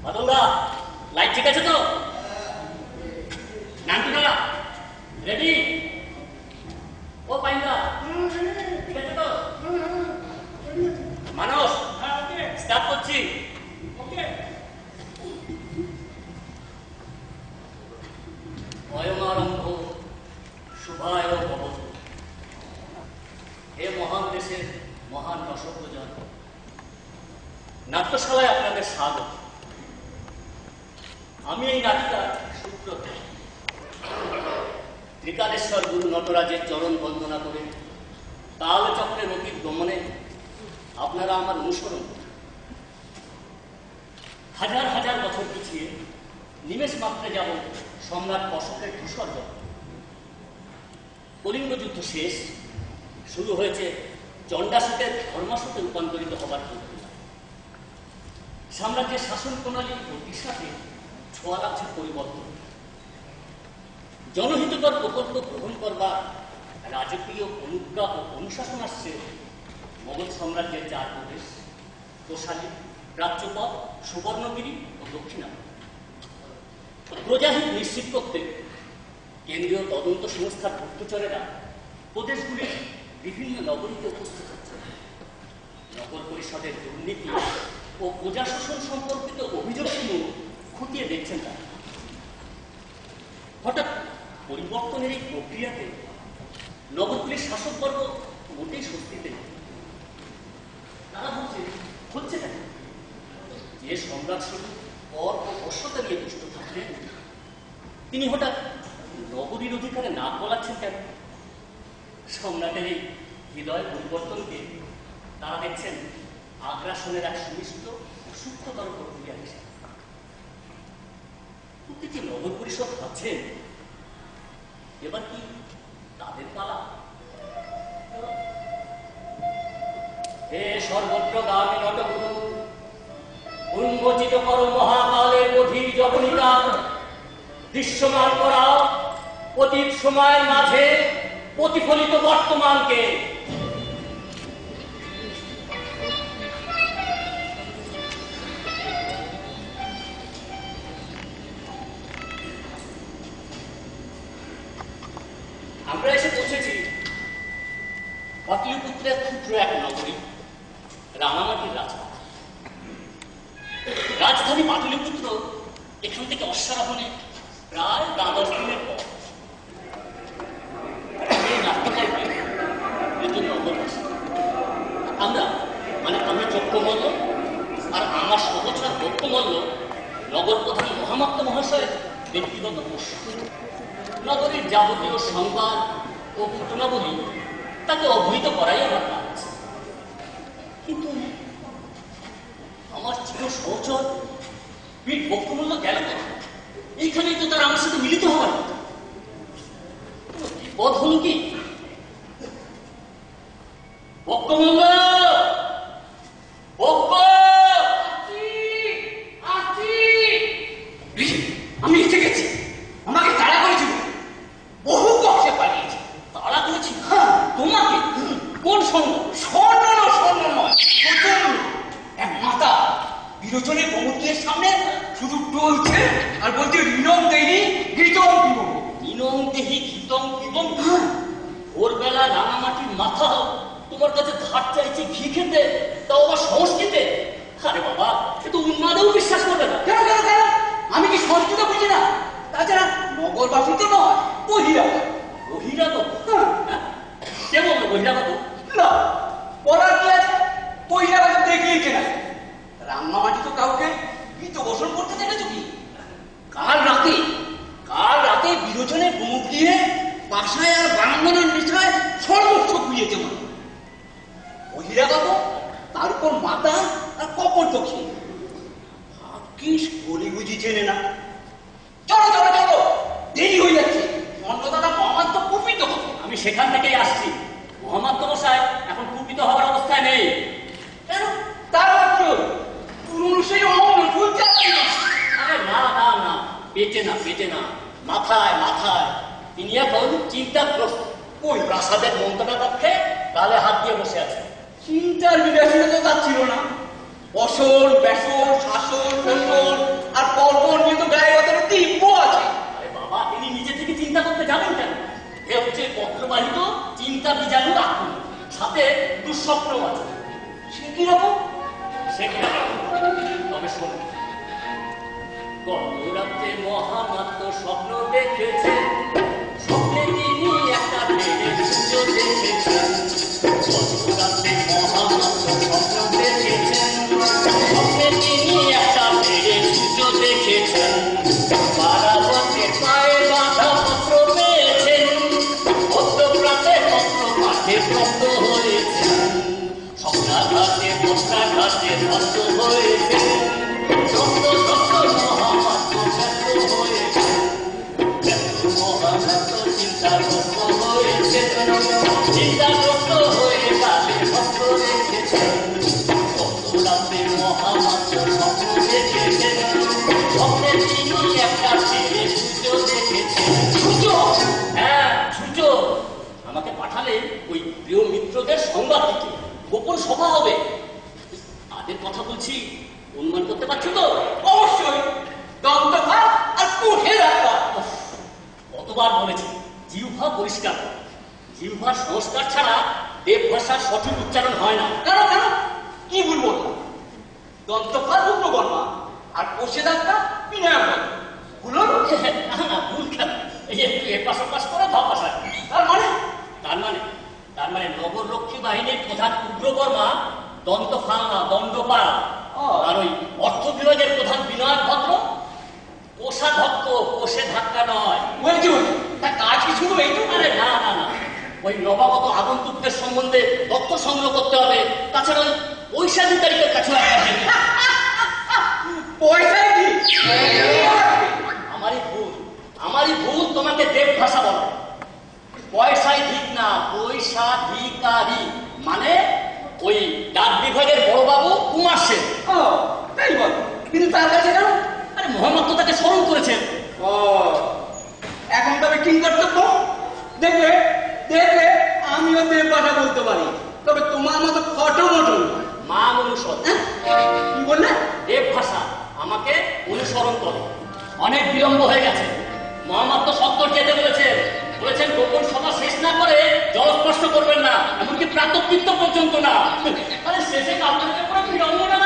বাদলদা, light ঠিক আছে তো? নান্টুদা রেডি? ও পাইন্দা ঠিক আছে তো? মানস স্টার্ট করছি। অয়মারম্ভ শুভায় ভবতু। হে মহান দেশের মহান রসজ্ঞজন, নাট্যশালায় আপনাদের স্বাগত। আমি এই নাটিকার সূত্রধর। ত্রিকালেশ্বর গুরু নটরাজের চরণ বন্দনা করে তাল চক্রের অতীত গমনে আপনারা আমার অনুসরণ করুন। হাজার হাজার বছর পিছিয়ে নিমেষ মাত্রে যাব সম্রাট অশোকের ধূসর জল। কলিঙ্গ যুদ্ধ শেষ, শুরু হয়েছে চণ্ডাশোকের ধর্মাশোকে রূপান্তরিত হবার প্রক্রিয়া। সাম্রাজ্যের শাসন প্রণালীর গতির সাথে ছোঁয়া লাগছে পরিবর্তন। জনহিতকর প্রকল্প গ্রহণ করবার রাজকীয় অনুজ্ঞা ও অনুশাসন আসছে মোগল সাম্রাজ্যের 4 প্রদেশ তোষালী, প্রাচ্যপথ, সুবর্ণগিরি ও দক্ষিণাপথ। প্রজাহিত নিশ্চিত করতে কেন্দ্রীয় তদন্ত সংস্থার গুপ্তচরেরা প্রদেশগুলির বিভিন্ন নগরীতে উপস্থিত হচ্ছে। নগর পরিষদের দুর্নীতি ও প্রজা শোষণ সম্পর্কিত অভিযোগসমূহ খতিয়ে দেখছেন তারা। হঠাৎ পরিবর্তনের এই প্রক্রিয়াতে নগরগুলির শাসকবর্গ মোটেই স্বস্তিতে নেই। তারা হচ্ছে কেন? যে সম্রাট শুধু কর ও বশ্যতা নিয়ে দুষ্ট থাকলেন, তিনি হঠাৎ নগরীর অধিকারে নাক গলাচ্ছেন কেন? সম্রাটের এই হৃদয় পরিবর্তনকে তারা দেখছেন আগ্রাসনের এক সুমিষ্ট ও সূক্ষ্মতর প্রক্রিয়া হিসেবে। প্রতিটি নগর পরিষদ ভাবছেন এবার কি তাদের পালা? হে সর্বত্র গামী নটগুরু, উন্মোচিত কর মহাকালের অধীর জবনিকা, দৃশ্যমান করা অতীত সময়ের মাঝে প্রতিফলিত বর্তমানকে। আমরা এসে পৌঁছেছি পাটলিপুত্রের ক্ষুদ্র এক নগরী, রাঙামাটির রাজধানী। রাজধানী পাটলিপুত্র এখান থেকে অশ্বারোহণে প্রায় 10 দিনের পর। আমরা চক্রমল্ল আর আমার সহচর বক্রমল্ল নগর প্রধান মহামাত্র মহাশয়ের ব্যক্তিগত পোষ্য। নগরীর যাবতীয় সংবাদ ও ঘটনাবলী তাকে অবহিত করাই আমার কাজ। কিন্তু আমার চির সহচর বীর বক্রমল্ল গেল কেন? এইখানেই তো তারা আমার সাথে মিলিত হওয়ার কথা। বিপদ হল কি? বক্রমল্ল, আমি এসে গেছি। আমাকে তাড়া করেছিল, বহু কষ্টে পালিয়েছি। তাড়া করেছি? হ্যাঁ, তোমাকে। কোন স্বর্ণ? স্বর্ণ নয়, এক মাতা বিরোচনের গোমতীর সামনে শুধু টলছে আর বলছে ঋণম দেহি ঘৃতম পিবম। ঋণম দেহি ঘৃতম পিবম? ভোরবেলা রাঙামাটির মাথা তোমার কাছে ধার চাইছে ঘি খেতে, তাও আবার সংস্কৃতে। আরে বাবা, এ তো উন্মাদেও বিশ্বাস করবে না। কেন কেন কেন? আমি কি সংস্কৃত বুঝি না? তাছাড়া নগরবাসী তো নয়, বহিরাগত। বহিরাগত? কে বললো বহিরাগত? না, বলার কি আছে? বহিরাগত দেখলেই কেনা। রাঙামাটি তো কাউকে মৃত বসন করতে দেখেছো কি? কাল রাতে বিরোচনের মুখ দিয়ে বাসায় আর ব্রাহ্মণের নিচায় সর্বোচ্চ ঘুরিয়েছে মনে। বহিরাগত, তার উপর মাতা আর কপট দক্ষিণ। ভাগ্যিস বলি বুঝি চেনে না। চলো চলো চলো, দেরি হয়ে যাচ্ছে। অন্নদাদা মহামাত্র কুপিত হবে। আমি সেখান থেকেই আসছি। মহামাত্র মশাই এখন কুপিত হওয়ার অবস্থায় নেই। কেন? তার মাত্র পুরনো সেই অমল ভুল যাচ্ছে। আরে না না না, পেটে না, মাথায়। তিনি এখন চিন্তাগ্রস্ত। ওই প্রাসাদের মন্ত্রণা পক্ষে গালে হাত দিয়ে বসে আছে। চিন্তার বিলাসিতা তো তার ছিল না। অসল, বেসল, শাসন, শোষণ পত্রবাহিত চিন্তা বীজাণুর আক্রমণ, সাথে দুঃস্বপ্ন আছে। সে কিরকম? তবে শোনো, গত রাত্রে মহামাত্র স্বপ্ন দেখেছে। স্বপ্নে তিনি একটা বেড়ে সূর্য দেখেছেন। গত রাত্রে মহামাত্র স্বপ্ন দেখেছেন। স্বপ্নে তিনি একটা বেড়ে সূর্য দেখেছেন। বারাবতে পায়ে বাঁধা পত্র পেয়েছেন। পত্রপ্রাতে পত্র পাঠে প্রাপ্ত হয়েছেন। স্বপ্নাঘাতে পত্রাঘাতে ভস্ত হয়েছেন। সত্য সত্য মহামাত্র ব্যস্ত হয়েছেন। ব্যস্ত মহামাত্র চিন্তাগ্রস্ত হয়েছেন। চিন্তাগ্রস্ত হয়ে কালে ভক্ত রেখেছেন। গত রাত্রে মহামাত্র স্বপ্ন দেখেছেন। স্বপ্নে তিনি একটা ছেলে সূর্য দেখেছেন। সূর্য? হ্যাঁ, সূর্য আমাকে পাঠালেন ওই প্রিয় মিত্রদের সংবাদ দিতে। গোপন সভা হবে। তাদের কথা বলছি, অনুমান করতে পারছো তো? অবশ্যই। দন্তভার আর কোঠে রাখা। কতবার বলেছি জিহ্বা পরিষ্কার করো। জিহ্বার সংস্কার ছাড়া দেব ভাষার সঠিক উচ্চারণ হয় না। কেন কেন? কি বলবো? দন্তভার রূপবর্মা আর কোষে রাখা বিনয় ভুল না, ভুল কেন? এই একটু এপাশ ওপাশ করে ভাষা। তার মানে নগর রক্ষী বাহিনীর প্রধান উগ্রবর্মা দন্তফালনা দণ্ডপাল, আর ওই অর্থ বিভাগের প্রধান বিনয় ভদ্র কোষাধ্যক্ষ। কোষে ধাক্কা নয়। তার কাজ কি শুধু এইটুকু? আরে না না না, ওই নবাগত আগন্তুকদের সম্বন্ধে তথ্য সংগ্রহ করতে হবে। তাছাড়া ওই পয়সাধিকারীদের কাছে আমারই ভুল তোমাকে দেব ভাষা বলে। পয়সায় ঠিক না, পয়সাধিকারী মানে ওই ডাক বিভাগের বড়বাবু কুমার সেন। তাই বল, কিন্তু তার কাছে কেন? আরে মোহাম্মদ তো তাকে স্মরণ করেছেন। এখন তবে কি কর্তব্য? দেখবে দেখবে আমিও দেব ভাষা বলতে পারি, তবে তোমার মতো ফটো মতো মা অনুসরণ। কি বললে? দেব ভাষা আমাকে অনুসরণ করে। অনেক বিলম্ব হয়ে গেছে। মোহাম্মদ তো সত্তর যেতে বলেছেন গোপন সভা শেষ না করে জলস্পর্শ করবেন না, এমনকি প্রাতঃকৃত্য পর্যন্ত না। আরে শেষে কালকে বিলম্ব না